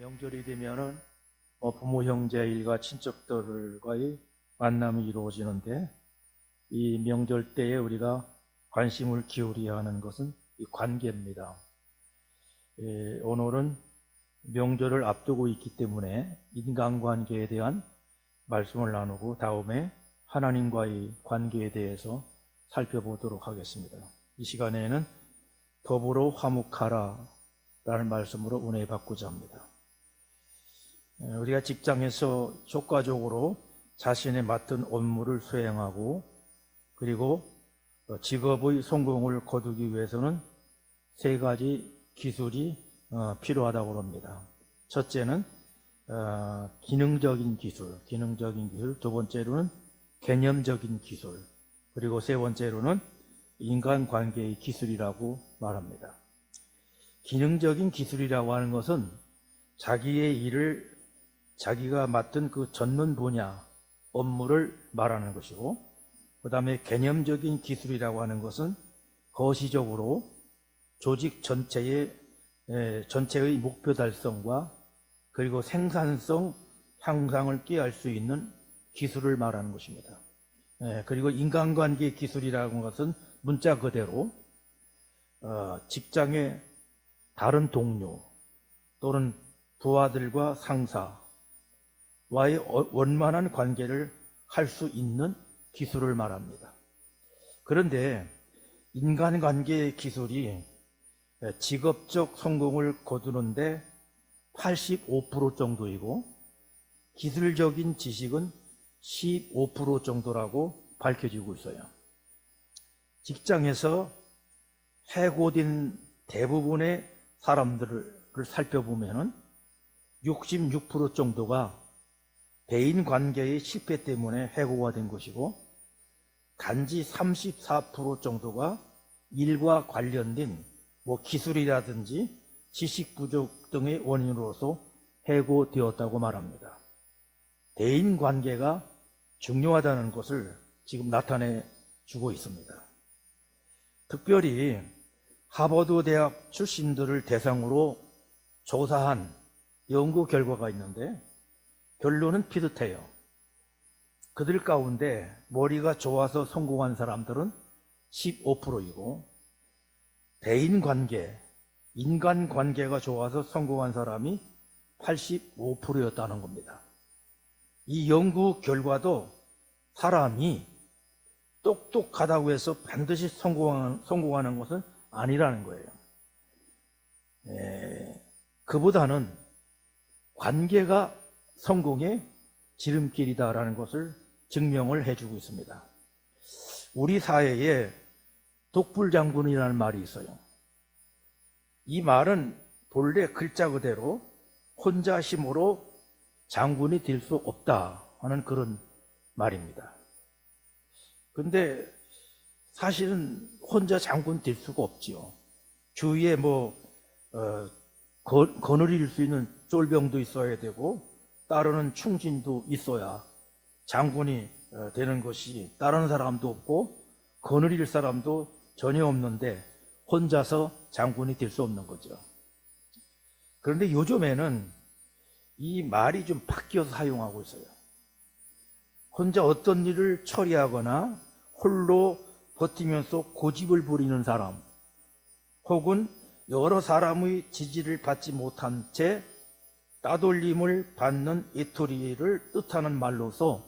명절이 되면은 부모, 형제, 일가, 친척들과의 만남이 이루어지는데, 이 명절 때에 우리가 관심을 기울여야 하는 것은 이 관계입니다. 오늘은 명절을 앞두고 있기 때문에 인간관계에 대한 말씀을 나누고 다음에 하나님과의 관계에 대해서 살펴보도록 하겠습니다. 이 시간에는 더불어 화목하라 라는 말씀으로 은혜 받고자 합니다. 우리가 직장에서 효과적으로 자신의 맡은 업무를 수행하고 그리고 직업의 성공을 거두기 위해서는 세 가지 기술이 필요하다고 합니다. 첫째는 기능적인 기술, 두 번째로는 개념적인 기술, 그리고 세 번째로는 인간관계의 기술이라고 말합니다. 기능적인 기술이라고 하는 것은 자기의 일을 자기가 맡은 그 전문 분야, 업무를 말하는 것이고, 그 다음에 개념적인 기술이라고 하는 것은 거시적으로 조직 전체의 목표 달성과 그리고 생산성 향상을 꾀할 수 있는 기술을 말하는 것입니다. 그리고 인간관계 기술이라는 것은 문자 그대로 직장의 다른 동료 또는 부하들과 상사와의 원만한 관계를 할 수 있는 기술을 말합니다. 그런데 인간관계 기술이 직업적 성공을 거두는데 85% 정도이고 기술적인 지식은 15% 정도라고 밝혀지고 있어요. 직장에서 해고된 대부분의 사람들을 살펴보면 66% 정도가 대인관계의 실패 때문에 해고가 된 것이고 단지 34% 정도가 일과 관련된 기술이라든지 지식 부족 등의 원인으로서 해고되었다고 말합니다. 대인관계가 중요하다는 것을 지금 나타내 주고 있습니다. 특별히 하버드 대학 출신들을 대상으로 조사한 연구 결과가 있는데 결론은 비슷해요. 그들 가운데 머리가 좋아서 성공한 사람들은 15%이고 대인관계, 인간관계가 좋아서 성공한 사람이 85%였다는 겁니다. 이 연구 결과도 사람이 똑똑하다고 해서 반드시 성공하는 것은 아니라는 거예요. 그보다는 관계가 성공의 지름길이다라는 것을 증명을 해주고 있습니다. 우리 사회에 독불장군이라는 말이 있어요. 이 말은 본래 글자 그대로 혼자 힘으로 장군이 될 수 없다 하는 그런 말입니다. 근데 사실은 혼자 장군 될 수가 없지요. 주위에 거느릴 수 있는 쫄병도 있어야 되고 따르는 충진도 있어야 장군이 되는 것이, 따르는 사람도 없고 거느릴 사람도 전혀 없는데 혼자서 장군이 될 수 없는 거죠. 그런데 요즘에는 이 말이 좀 바뀌어서 사용하고 있어요. 혼자 어떤 일을 처리하거나 홀로 버티면서 고집을 부리는 사람, 혹은 여러 사람의 지지를 받지 못한 채 따돌림을 받는 이토리를 뜻하는 말로서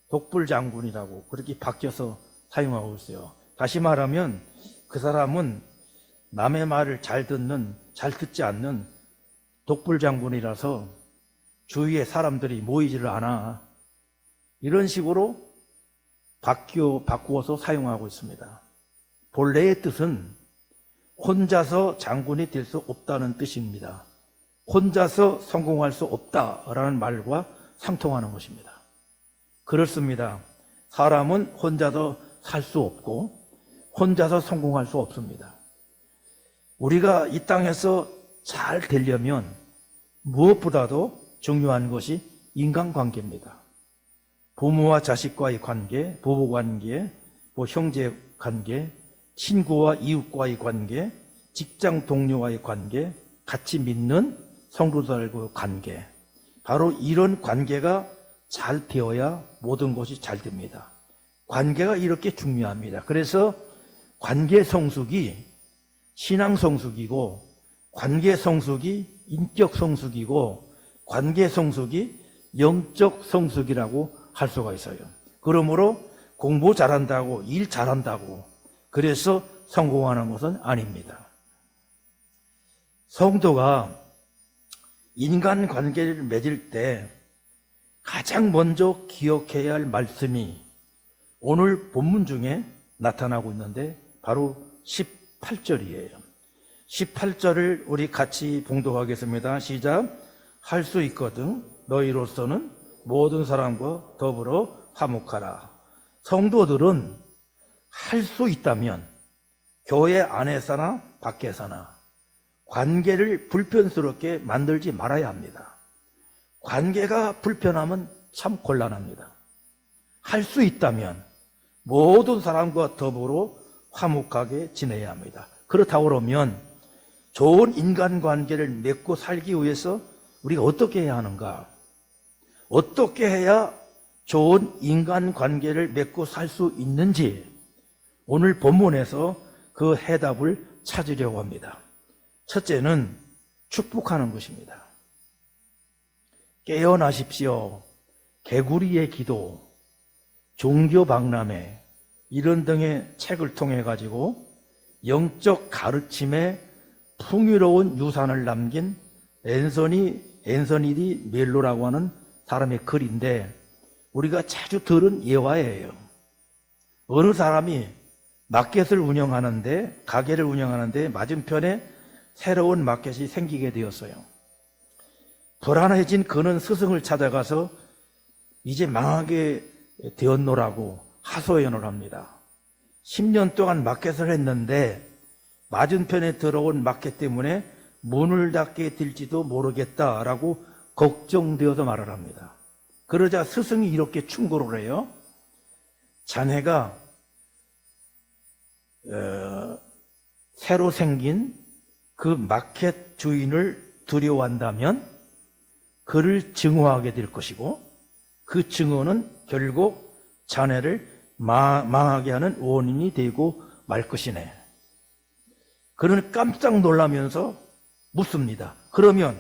독불장군이라고 그렇게 바뀌어서 사용하고 있어요. 다시 말하면 그 사람은 남의 말을 잘 듣지 않는 독불장군이라서 주위에 사람들이 모이지를 않아. 이런 식으로 바꾸어서 사용하고 있습니다. 본래의 뜻은 혼자서 장군이 될 수 없다는 뜻입니다. 혼자서 성공할 수 없다라는 말과 상통하는 것입니다. 그렇습니다. 사람은 혼자서 살 수 없고 혼자서 성공할 수 없습니다. 우리가 이 땅에서 잘 되려면 무엇보다도 중요한 것이 인간관계입니다. 부모와 자식과의 관계, 부부관계, 형제관계, 친구와 이웃과의 관계, 직장 동료와의 관계, 같이 믿는 성도들과의 관계, 바로 이런 관계가 잘 되어야 모든 것이 잘 됩니다. 관계가 이렇게 중요합니다. 그래서 관계 성숙이 신앙 성숙이고, 관계 성숙이 인격 성숙이고, 관계 성숙이 영적 성숙이라고 할 수가 있어요. 그러므로 공부 잘한다고, 일 잘한다고 그래서 성공하는 것은 아닙니다. 성도가 인간관계를 맺을 때 가장 먼저 기억해야 할 말씀이 오늘 본문 중에 나타나고 있는데 바로 18절이에요. 18절을 우리 같이 봉독하겠습니다. 시작. 할 수 있거든 너희로서는 모든 사람과 더불어 화목하라. 성도들은 할 수 있다면 교회 안에서나 밖에서나 관계를 불편스럽게 만들지 말아야 합니다. 관계가 불편하면 참 곤란합니다. 할 수 있다면 모든 사람과 더불어 화목하게 지내야 합니다. 그렇다고 그러면 좋은 인간관계를 맺고 살기 위해서 우리가 어떻게 해야 하는가? 어떻게 해야 좋은 인간관계를 맺고 살 수 있는지 오늘 본문에서 그 해답을 찾으려고 합니다. 첫째는 축복하는 것입니다. 깨어나십시오. 개구리의 기도, 종교박람회 이런 등의 책을 통해 가지고 영적 가르침에 풍요로운 유산을 남긴 앤서니 디 멜로라고 하는 사람의 글인데 우리가 자주 들은 예화예요. 어느 사람이 마켓을 운영하는데, 가게를 운영하는데 맞은편에 새로운 마켓이 생기게 되었어요. 불안해진 그는 스승을 찾아가서 이제 망하게 되었노라고 하소연을 합니다. 10년 동안 마켓을 했는데 맞은편에 들어온 마켓 때문에 문을 닫게 될지도 모르겠다라고 걱정되어서 말을 합니다. 그러자 스승이 이렇게 충고를 해요. 자네가 새로 생긴 그 마켓 주인을 두려워한다면 그를 증오하게 될 것이고, 그 증오는 결국 자네를 망하게 하는 원인이 되고 말 것이네. 그는 깜짝 놀라면서 묻습니다. 그러면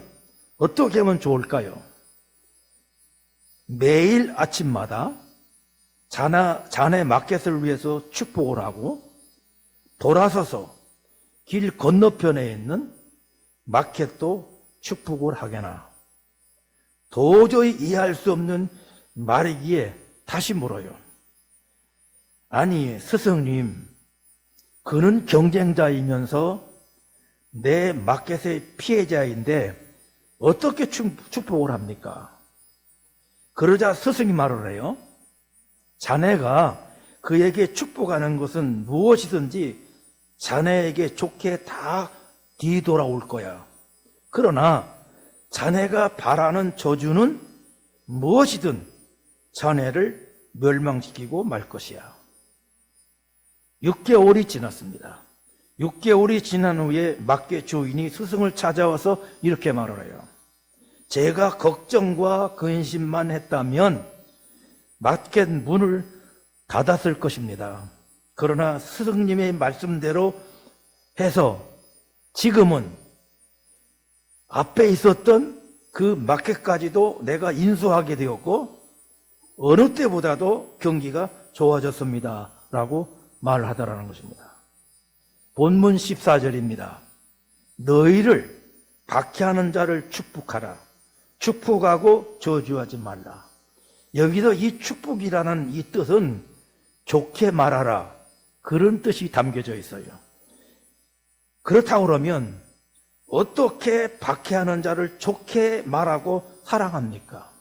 어떻게 하면 좋을까요? 매일 아침마다 자네 마켓을 위해서 축복을 하고 돌아서서 길 건너편에 있는 마켓도 축복을 하게나. 도저히 이해할 수 없는 말이기에 다시 물어요. 아니 스승님, 그는 경쟁자이면서 내 마켓의 피해자인데 어떻게 축복을 합니까? 그러자 스승이 말을 해요. 자네가 그에게 축복하는 것은 무엇이든지 자네에게 좋게 다 뒤돌아올 거야. 그러나 자네가 바라는 저주는 무엇이든 자네를 멸망시키고 말 것이야. 6개월이 지났습니다. 6개월이 지난 후에 마켓 주인이 스승을 찾아와서 이렇게 말을 해요. 제가 걱정과 근심만 했다면 마켓 문을 닫았을 것입니다. 그러나 스승님의 말씀대로 해서 지금은 앞에 있었던 그 마켓까지도 내가 인수하게 되었고 어느 때보다도 경기가 좋아졌습니다. 라고 말을 하더라는 것입니다. 본문 14절입니다. 너희를 박해하는 자를 축복하라. 축복하고 저주하지 말라. 여기서 이 축복이라는 이 뜻은 좋게 말하라, 그런 뜻이 담겨져 있어요. 그렇다고 그러면 어떻게 박해하는 자를 좋게 말하고 사랑합니까?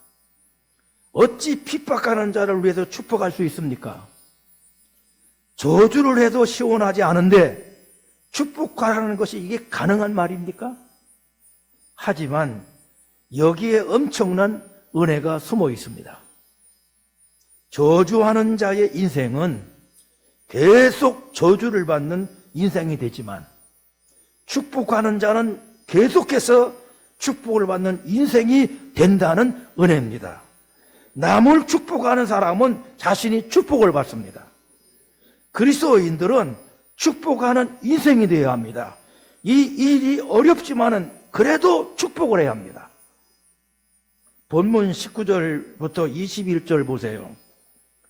어찌 핍박하는 자를 위해서 축복할 수 있습니까? 저주를 해도 시원하지 않은데 축복하라는 것이 이게 가능한 말입니까? 하지만 여기에 엄청난 은혜가 숨어 있습니다. 저주하는 자의 인생은 계속 저주를 받는 인생이 되지만 축복하는 자는 계속해서 축복을 받는 인생이 된다는 은혜입니다. 남을 축복하는 사람은 자신이 축복을 받습니다. 그리스도인들은 축복하는 인생이 되어야 합니다. 이 일이 어렵지만은 그래도 축복을 해야 합니다. 본문 19절부터 21절 보세요.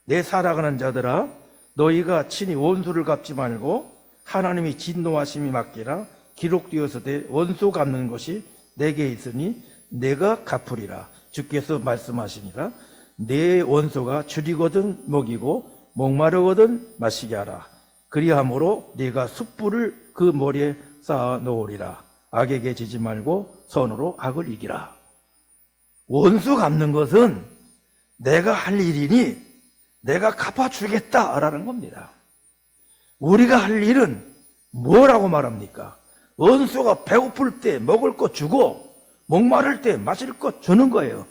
내 살아가는 자들아, 너희가 친히 원수를 갚지 말고 하나님이 진노하심이 맡기라. 기록되어서되 원수 갚는 것이 내게 있으니 내가 갚으리라. 주께서 말씀하시니라. 내 원수가 줄이거든 먹이고 목마르거든 마시게 하라. 그리함으로 네가 숯불을 그 머리에 쌓아 놓으리라. 악에게 지지 말고 선으로 악을 이기라. 원수 갚는 것은 내가 할 일이니 내가 갚아주겠다라는 겁니다. 우리가 할 일은 뭐라고 말합니까? 원수가 배고플 때 먹을 것 주고 목마를 때 마실 것 주는 거예요.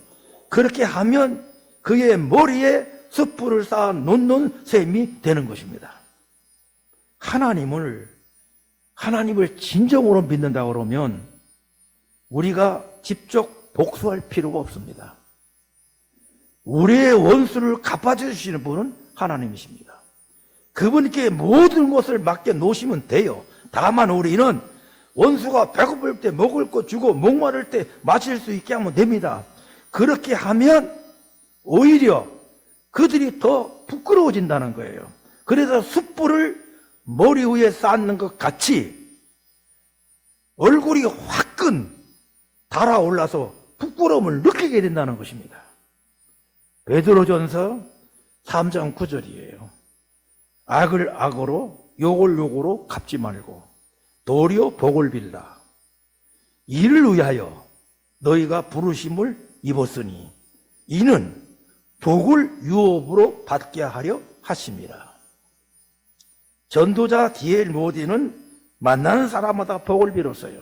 그렇게 하면 그의 머리에 숯불을 쌓아 놓는 셈이 되는 것입니다. 하나님을 진정으로 믿는다 그러면 우리가 직접 복수할 필요가 없습니다. 우리의 원수를 갚아주시는 분은 하나님이십니다. 그분께 모든 것을 맡겨 놓으시면 돼요. 다만 우리는 원수가 배고플 때 먹을 것 주고 목마를 때 마실 수 있게 하면 됩니다. 그렇게 하면 오히려 그들이 더 부끄러워진다는 거예요. 그래서 숯불을 머리 위에 쌓는 것 같이 얼굴이 화끈 달아올라서 부끄러움을 느끼게 된다는 것입니다. 베드로전서 3장 9절이에요. 악을 악으로 욕을 욕으로 갚지 말고 도리어 복을 빌라. 이를 위하여 너희가 부르심을 입었으니 이는 복을 유업으로 받게 하려 하심이라. 전도자 D.L. 모디는 만나는 사람마다 복을 빌었어요.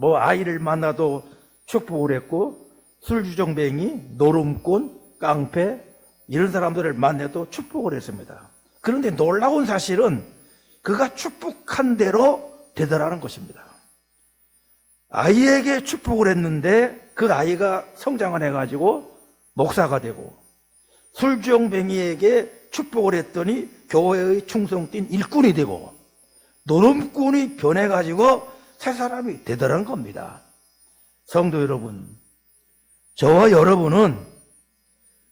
아이를 만나도 축복을 했고, 술주정뱅이, 노름꾼, 깡패 이런 사람들을 만나도 축복을 했습니다. 그런데 놀라운 사실은 그가 축복한 대로 되더라는 것입니다. 아이에게 축복을 했는데 그 아이가 성장을 해가지고 목사가 되고, 술주정뱅이에게 축복을 했더니 교회의 충성된 일꾼이 되고, 노름꾼이 변해가지고 새 사람이 되더라는 겁니다. 성도 여러분, 저와 여러분은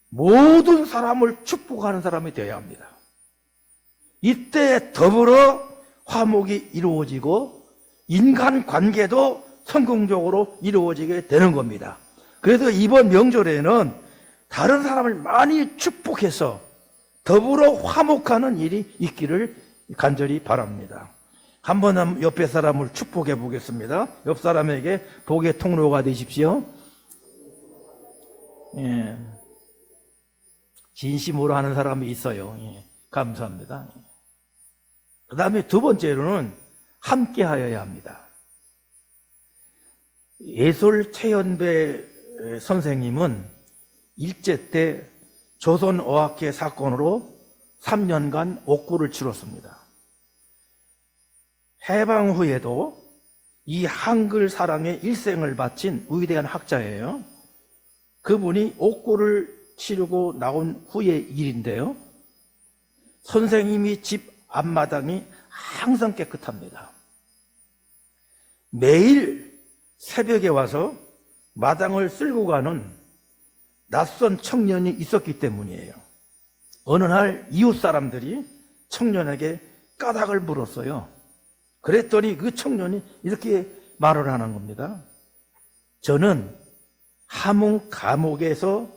모든 사람을 축복하는 사람이 되어야 합니다. 이때 더불어 화목이 이루어지고 인간관계도 성공적으로 이루어지게 되는 겁니다. 그래서 이번 명절에는 다른 사람을 많이 축복해서 더불어 화목하는 일이 있기를 간절히 바랍니다. 한번 옆에 사람을 축복해 보겠습니다. 옆 사람에게 복의 통로가 되십시오. 예. 진심으로 하는 사람이 있어요. 예. 감사합니다. 그 다음에 두 번째로는 함께 하여야 합니다. 예솔 최연배 선생님은 일제 때 조선어학회 사건으로 3년간 옥구를 치렀습니다. 해방 후에도 이 한글 사랑에 일생을 바친 위대한 학자예요. 그분이 옥구를 치르고 나온 후의 일인데요. 선생님이 집 앞마당이 항상 깨끗합니다. 매일 새벽에 와서 마당을 쓸고 가는 낯선 청년이 있었기 때문이에요. 어느 날 이웃 사람들이 청년에게 까닭을 물었어요. 그랬더니 그 청년이 이렇게 말을 하는 겁니다. 저는 함흥 감옥에서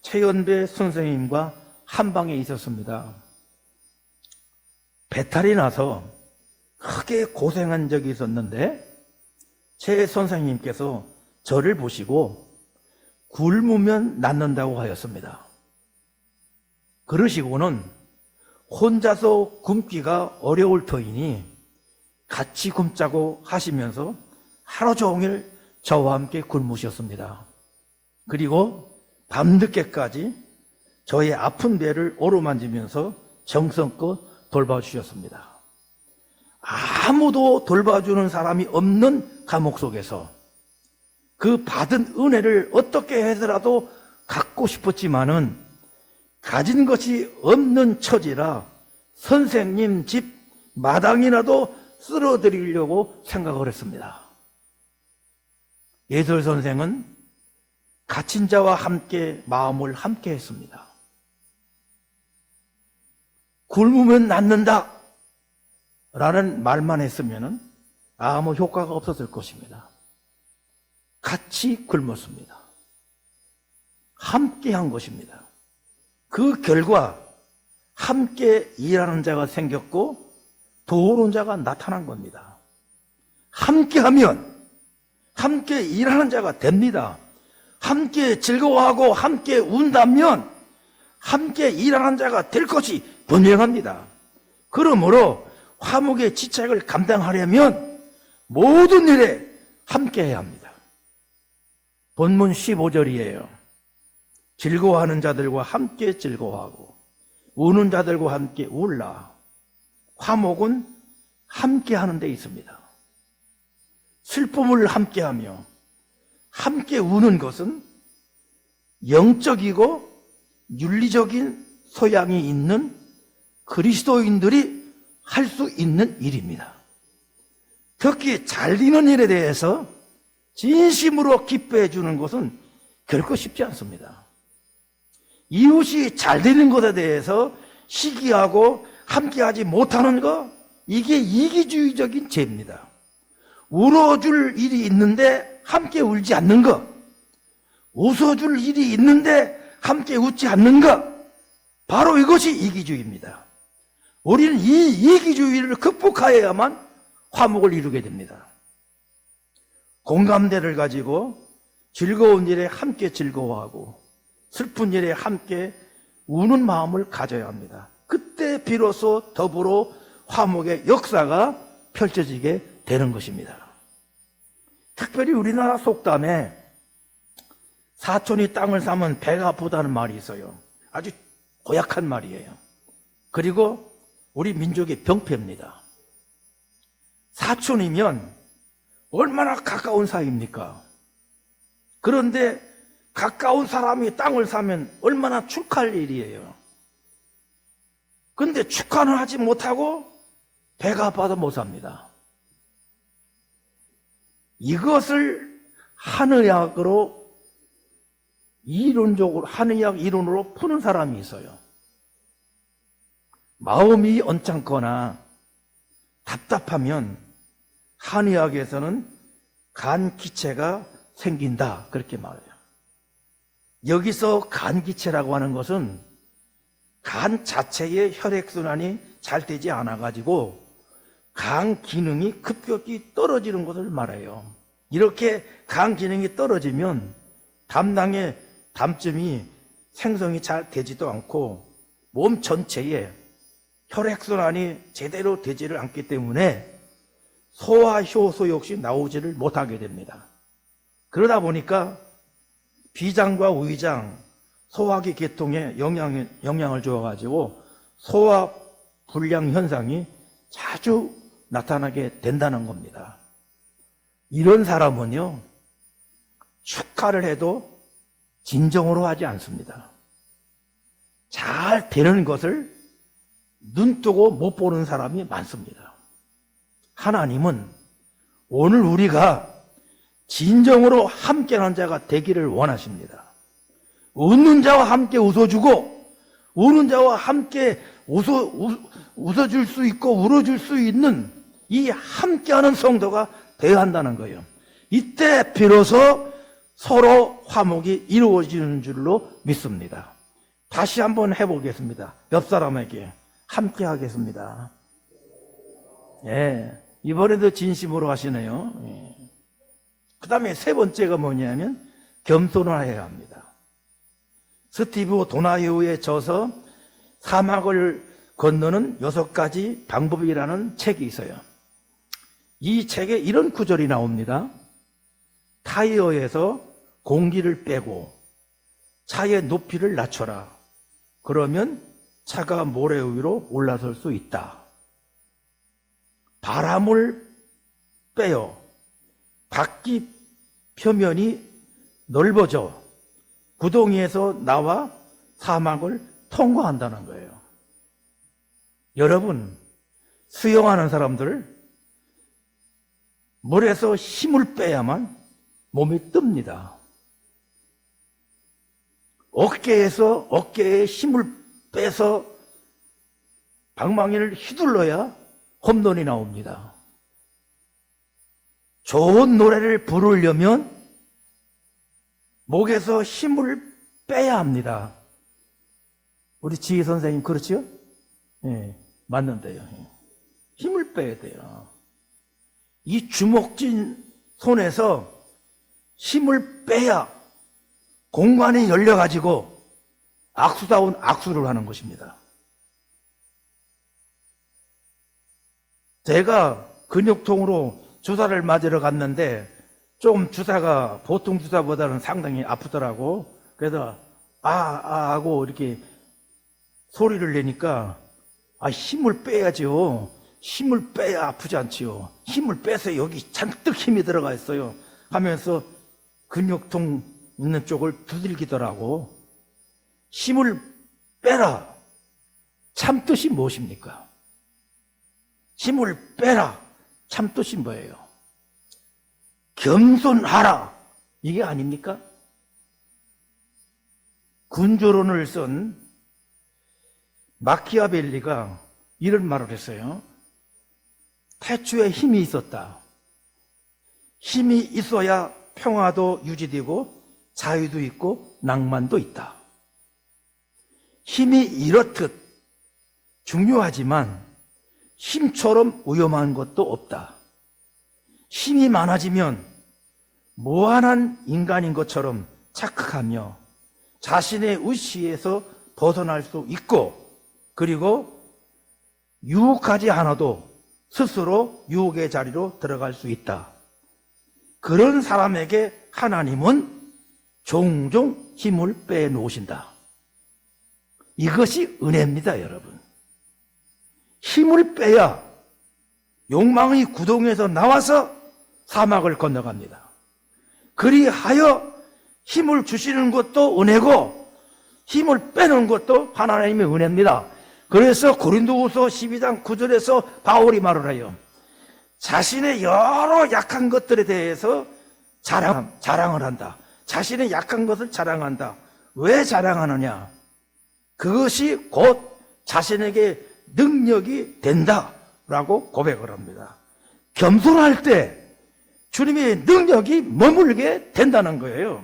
최연배 선생님과 한 방에 있었습니다. 배탈이 나서 크게 고생한 적이 있었는데 최 선생님께서 저를 보시고 굶으면 낫는다고 하였습니다. 그러시고는 혼자서 굶기가 어려울 터이니 같이 굶자고 하시면서 하루 종일 저와 함께 굶으셨습니다. 그리고 밤늦게까지 저의 아픈 배를 어루만지면서 정성껏 돌봐주셨습니다. 아무도 돌봐주는 사람이 없는 감옥 속에서 그 받은 은혜를 어떻게 해서라도 갖고 싶었지만은 가진 것이 없는 처지라 선생님 집 마당이라도 쓸어드리려고 생각을 했습니다. 예설 선생은 갇힌 자와 함께 마음을 함께 했습니다. 굶으면 낫는다 라는 말만 했으면 아무 효과가 없었을 것입니다. 같이 굶었습니다. 함께 한 것입니다. 그 결과 함께 일하는 자가 생겼고 도우는 자가 나타난 겁니다. 함께 하면 함께 일하는 자가 됩니다. 함께 즐거워하고 함께 운다면 함께 일하는 자가 될 것이 분명합니다. 그러므로 화목의 지책을 감당하려면 모든 일에 함께 해야 합니다. 본문 15절이에요. 즐거워하는 자들과 함께 즐거워하고 우는 자들과 함께 울라. 화목은 함께 하는 데 있습니다. 슬픔을 함께하며 함께 우는 것은 영적이고 윤리적인 소양이 있는 그리스도인들이 할 수 있는 일입니다. 특히 잘 되는 일에 대해서 진심으로 기뻐해 주는 것은 결코 쉽지 않습니다. 이웃이 잘 되는 것에 대해서 시기하고 함께하지 못하는 것, 이게 이기주의적인 죄입니다. 울어줄 일이 있는데 함께 울지 않는 것, 웃어줄 일이 있는데 함께 웃지 않는 것, 바로 이것이 이기주의입니다. 우리는 이 이기주의를 극복하여야만 화목을 이루게 됩니다. 공감대를 가지고 즐거운 일에 함께 즐거워하고 슬픈 일에 함께 우는 마음을 가져야 합니다. 그때 비로소 더불어 화목의 역사가 펼쳐지게 되는 것입니다. 특별히 우리나라 속담에 사촌이 땅을 사면 배가 아프다는 말이 있어요. 아주 고약한 말이에요. 그리고 우리 민족의 병폐입니다. 사촌이면 얼마나 가까운 사이입니까? 그런데 가까운 사람이 땅을 사면 얼마나 축하할 일이에요. 그런데 축하는 하지 못하고 배가 아파서 못 삽니다. 이것을 한의학으로 이론적으로 한의학 이론으로 푸는 사람이 있어요. 마음이 언짢거나 답답하면 한의학에서는 간기체가 생긴다 그렇게 말해요. 여기서 간기체라고 하는 것은 간 자체의 혈액순환이 잘 되지 않아 가지고 간 기능이 급격히 떨어지는 것을 말해요. 이렇게 간 기능이 떨어지면 담낭의 담점이 생성이 잘 되지도 않고 몸 전체에 혈액순환이 제대로 되지를 않기 때문에 소화 효소 역시 나오지를 못하게 됩니다. 그러다 보니까 비장과 위장, 소화기 계통에 영향을 주어가지고 소화 불량 현상이 자주 나타나게 된다는 겁니다. 이런 사람은요, 축하를 해도 진정으로 하지 않습니다. 잘 되는 것을 눈뜨고 못 보는 사람이 많습니다. 하나님은 오늘 우리가 진정으로 함께하는 자가 되기를 원하십니다. 웃는 자와 함께 웃어주고 우는 자와 함께 웃어줄 수 있고 울어줄 수 있는 이 함께하는 성도가 되어야 한다는 거예요. 이때 비로소 서로 화목이 이루어지는 줄로 믿습니다. 다시 한번 해보겠습니다. 옆 사람에게 함께 하겠습니다. 예, 이번에도 진심으로 하시네요. 예. 그 다음에 세 번째가 뭐냐면 겸손을 해야 합니다. 스티브 도나휴에 져서 사막을 건너는 6가지 방법이라는 책이 있어요. 이 책에 이런 구절이 나옵니다. 타이어에서 공기를 빼고 차의 높이를 낮춰라. 그러면 차가 모래 위로 올라설 수 있다. 바람을 빼요. 바퀴 표면이 넓어져 구덩이에서 나와 사막을 통과한다는 거예요. 여러분, 수영하는 사람들 물에서 힘을 빼야만 몸이 뜹니다. 어깨에 힘을 빼서 방망이를 휘둘러야 홈런이 나옵니다. 좋은 노래를 부르려면 목에서 힘을 빼야 합니다. 우리 지혜 선생님 그렇죠? 예, 맞는데요. 힘을 빼야 돼요. 이 주먹진 손에서 힘을 빼야 공간이 열려가지고 악수다운 악수를 하는 것입니다. 제가 근육통으로 주사를 맞으러 갔는데 좀 주사가 보통 주사보다는 상당히 아프더라고. 그래서 하고 이렇게 소리를 내니까 힘을 빼야죠. 힘을 빼야 아프지 않지요. 힘을 빼서 여기 잔뜩 힘이 들어가 있어요 하면서 근육통 있는 쪽을 두들기더라고. 힘을 빼라 참뜻이 무엇입니까? 힘을 빼라 참뜻이 뭐예요? 겸손하라 이게 아닙니까? 군주론을 쓴 마키아벨리가 이런 말을 했어요. 태초에 힘이 있었다. 힘이 있어야 평화도 유지되고 자유도 있고 낭만도 있다. 힘이 이렇듯 중요하지만 힘처럼 위험한 것도 없다. 힘이 많아지면 무한한 인간인 것처럼 착각하며 자신의 의지에서 벗어날 수 있고, 그리고 유혹하지 않아도 스스로 유혹의 자리로 들어갈 수 있다. 그런 사람에게 하나님은 종종 힘을 빼놓으신다. 이것이 은혜입니다, 여러분. 힘을 빼야 욕망의 구덩이에서 나와서 사막을 건너갑니다. 그리하여 힘을 주시는 것도 은혜고 힘을 빼는 것도 하나님의 은혜입니다. 그래서 고린도후서 12장 9절에서 바울이 말을 해요. 자신의 여러 약한 것들에 대해서 자랑을 한다. 자신의 약한 것을 자랑한다. 왜 자랑하느냐? 그것이 곧 자신에게 능력이 된다라고 고백을 합니다. 겸손할 때 주님의 능력이 머물게 된다는 거예요.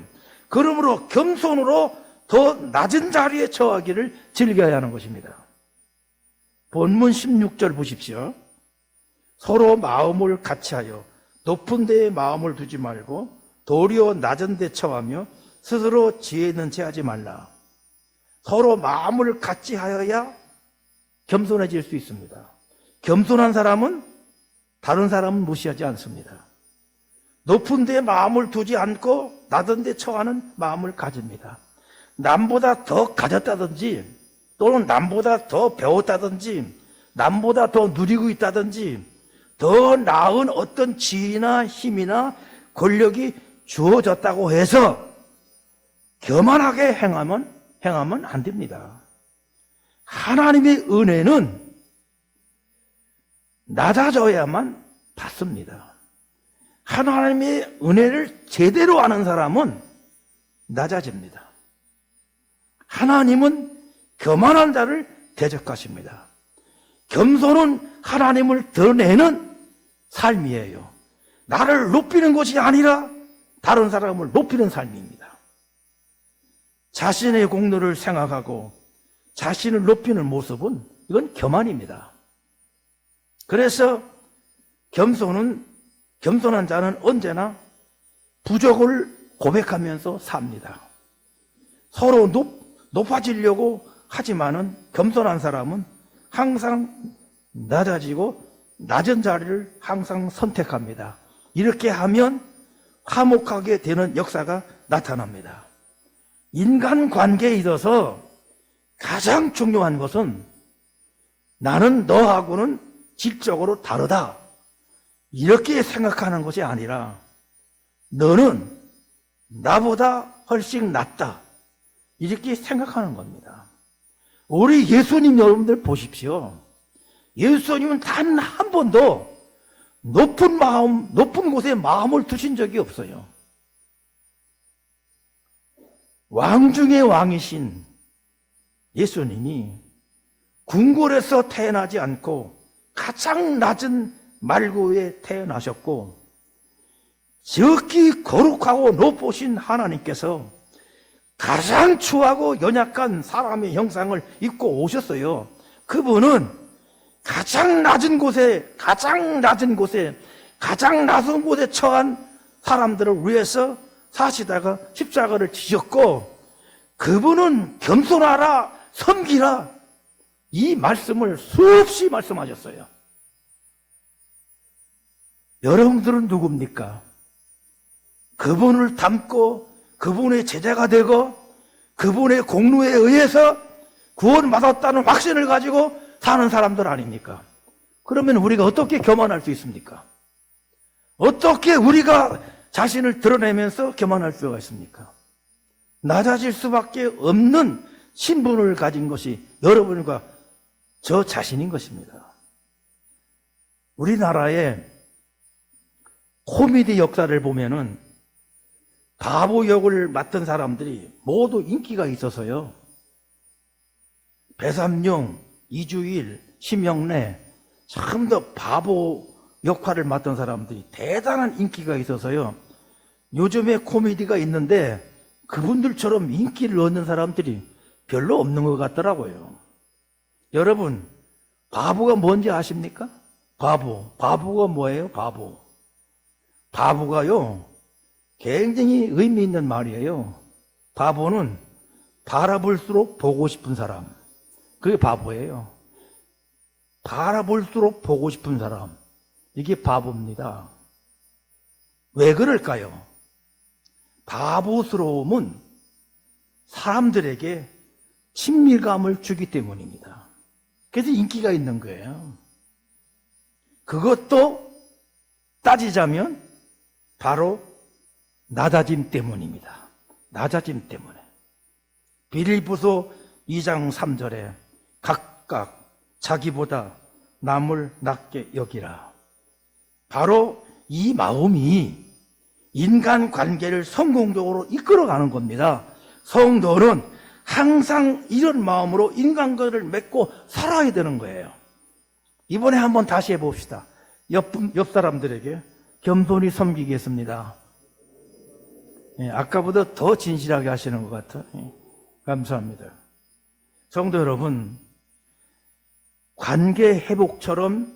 그러므로 겸손으로 더 낮은 자리에 처하기를 즐겨야 하는 것입니다. 본문 16절 보십시오. 서로 마음을 같이하여 높은 데에 마음을 두지 말고 도리어 낮은 데 처하며 스스로 지혜 있는 채 하지 말라. 서로 마음을 같이 하여야 겸손해질 수 있습니다. 겸손한 사람은 다른 사람은 무시하지 않습니다. 높은 데 마음을 두지 않고 낮은 데 처하는 마음을 가집니다. 남보다 더 가졌다든지 또는 남보다 더 배웠다든지 남보다 더 누리고 있다든지 더 나은 어떤 지위나 힘이나 권력이 주어졌다고 해서 교만하게 행하면 안 됩니다. 하나님의 은혜는 낮아져야만 받습니다. 하나님의 은혜를 제대로 아는 사람은 낮아집니다. 하나님은 교만한 자를 대적하십니다. 겸손은 하나님을 드러내는 삶이에요. 나를 높이는 것이 아니라 다른 사람을 높이는 삶입니다. 자신의 공로를 생각하고 자신을 높이는 모습은 이건 교만입니다. 그래서 겸손한 자는 언제나 부족을 고백하면서 삽니다. 서로 높아지려고 하지만은 겸손한 사람은 항상 낮아지고 낮은 자리를 항상 선택합니다. 이렇게 하면 화목하게 되는 역사가 나타납니다. 인간관계에 있어서 가장 중요한 것은 나는 너하고는 질적으로 다르다 이렇게 생각하는 것이 아니라 너는 나보다 훨씬 낫다. 이렇게 생각하는 겁니다. 우리 예수님 여러분들 보십시오. 예수님은 단 한 번도 높은 곳에 마음을 두신 적이 없어요. 왕 중의 왕이신 예수님이 궁궐에서 태어나지 않고 가장 낮은 말구에 태어나셨고, 지극히 거룩하고 높으신 하나님께서 가장 추하고 연약한 사람의 형상을 입고 오셨어요. 그분은 가장 낮은 곳에 처한 사람들을 위해서 사시다가 십자가를 지셨고, 그분은 겸손하라, 섬기라, 이 말씀을 수없이 말씀하셨어요. 여러분들은 누굽니까? 그분을 닮고 그분의 제자가 되고 그분의 공로에 의해서 구원받았다는 확신을 가지고 사는 사람들 아닙니까? 그러면 우리가 어떻게 교만할 수 있습니까? 어떻게 우리가 자신을 드러내면서 교만할 수가 있습니까? 낮아질 수밖에 없는 신분을 가진 것이 여러분과 저 자신인 것입니다. 우리나라의 코미디 역사를 보면은 바보 역을 맡은 사람들이 모두 인기가 있어서요. 배삼룡, 이주일, 심영래, 참 더 바보 역할을 맡은 사람들이 대단한 인기가 있어서요. 요즘에 코미디가 있는데 그분들처럼 인기를 얻는 사람들이 별로 없는 것 같더라고요. 여러분, 바보가 뭔지 아십니까? 바보가 뭐예요? 바보가요, 굉장히 의미 있는 말이에요. 바보는 바라볼수록 보고 싶은 사람, 그게 바보예요. 바라볼수록 보고 싶은 사람, 이게 바보입니다. 왜 그럴까요? 바보스러움은 사람들에게 친밀감을 주기 때문입니다. 그래서 인기가 있는 거예요. 그것도 따지자면 바로 낮아짐 때문입니다. 낮아짐 때문에. 빌립보서 2장 3절에 각각 자기보다 남을 낮게 여기라. 바로 이 마음이 인간 관계를 성공적으로 이끌어가는 겁니다. 성도는 항상 이런 마음으로 인간관계를 맺고 살아야 되는 거예요. 이번에 한번 다시 해봅시다. 옆 사람들에게 겸손히 섬기겠습니다. 아까보다 더 진실하게 하시는 것 같아요. 감사합니다. 성도 여러분, 관계 회복처럼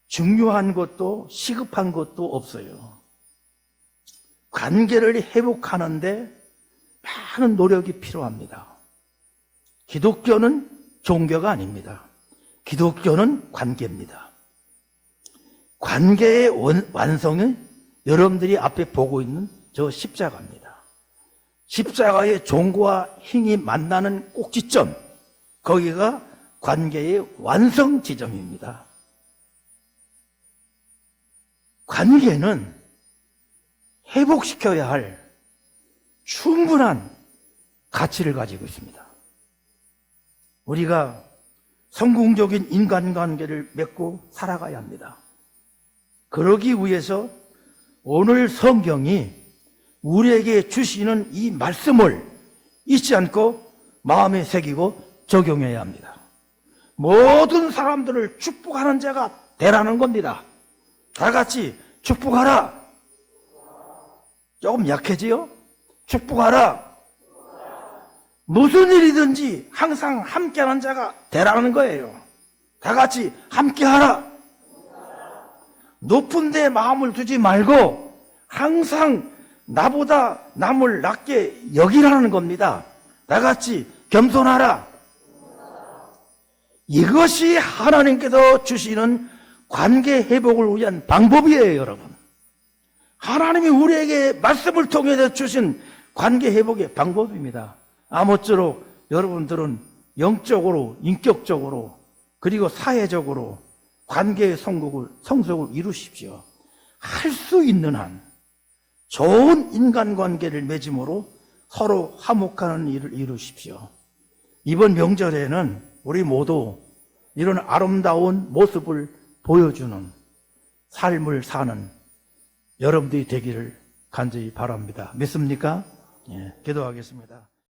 중요한 것도 시급한 것도 없어요. 관계를 회복하는데 많은 노력이 필요합니다. 기독교는 종교가 아닙니다. 기독교는 관계입니다. 관계의 완성은 여러분들이 앞에 보고 있는 저 십자가입니다. 십자가의 종과 힘이 만나는 꼭지점, 거기가 관계의 완성 지점입니다. 관계는 회복시켜야 할 충분한 가치를 가지고 있습니다. 우리가 성공적인 인간관계를 맺고 살아가야 합니다. 그러기 위해서 오늘 성경이 우리에게 주시는 이 말씀을 잊지 않고 마음에 새기고 적용해야 합니다. 모든 사람들을 축복하는 자가 되라는 겁니다. 다 같이 축복하라. 조금 약해지요? 축복하라. 무슨 일이든지 항상 함께하는 자가 되라는 거예요. 다 같이 함께하라. 높은 데 마음을 두지 말고 항상 나보다 남을 낮게 여기라는 겁니다. 다 같이 겸손하라. 이것이 하나님께서 주시는 관계 회복을 위한 방법이에요, 여러분. 하나님이 우리에게 말씀을 통해서 주신 관계 회복의 방법입니다. 아무쪼록 여러분들은 영적으로, 인격적으로, 그리고 사회적으로 관계의 성숙을 이루십시오. 할 수 있는 한 좋은 인간관계를 맺음으로 서로 화목하는 일을 이루십시오. 이번 명절에는 우리 모두 이런 아름다운 모습을 보여주는 삶을 사는 여러분들이 되기를 간절히 바랍니다. 믿습니까? 예, 기도하겠습니다.